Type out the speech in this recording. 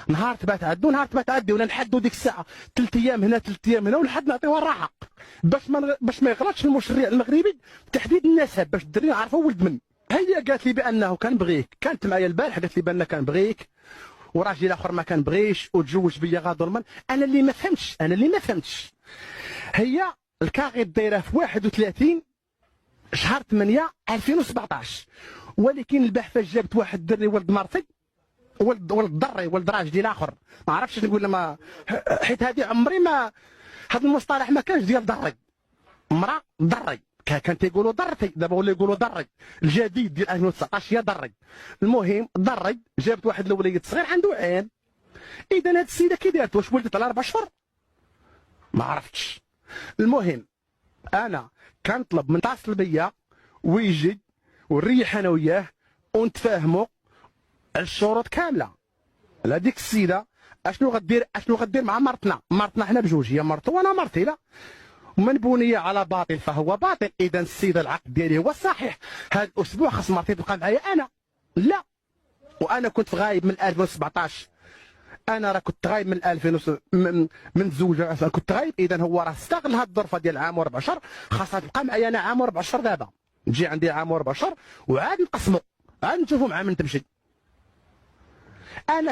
نهار تبات عدو نهار تبات عدي، ولا نحدوا ديك الساعه 3 ايام هنا 3 ايام هنا، ولحد نعطيوها الراحه باش ما يغلطش المشرع المغربي بتحديد النسب، باش الدري يعرفوا ولد من. هي قالت لي بانه كنبغيك، كانت معايا البارح قالت لي بان كنبغيك وراجل الاخر ما كنبغيش وتزوج بيا غا. انا اللي ما فهمتش هي الكاغي دايره في 31 شهر 8 2017، ولكن البحثه جابت واحد الدري ولد مرتي، ولد ضري، ولد راجل الاخر، ما عرفتش نقول ما، حيت هذه عمري ما، هذا المصطلح ما كانش ديال ضري، امراه ضري كان تيقولوا ضرتي، دابا ولا يقولوا ضري، الجديد ديال 2019 هي ضري. المهم ضري جابت واحد الوليد صغير عنده عام. اذا هاد السيده كي دارت واش ولدت على 4 اشهر؟ ما عرفتش. المهم انا كنطلب من تصل بيا ويجي ونريح انا وياه ونتفاهموا على الشروط كامله. لا ديك السيده اشنو غدير مع مرتنا حنا بجوج، هي مرته وانا مرتي، لا من بني على باطل فهو باطل. اذا السيده العقد ديالي هو الصحيح، هذا الاسبوع خاص مرتي تبقى معايا انا، لا. وانا كنت غايب من 2017، انا راه كنت غايب من 2000 من زوجه كنت غايب. اذا هو راه استغل هذه الظرفه ديال عام و4 اشهر، خاصها تبقى معايا انا عام و4 اشهر. دابا تجي عندي عام و4 اشهر وعاد نقسموا، عاد نشوفوا مع من تمشي. انا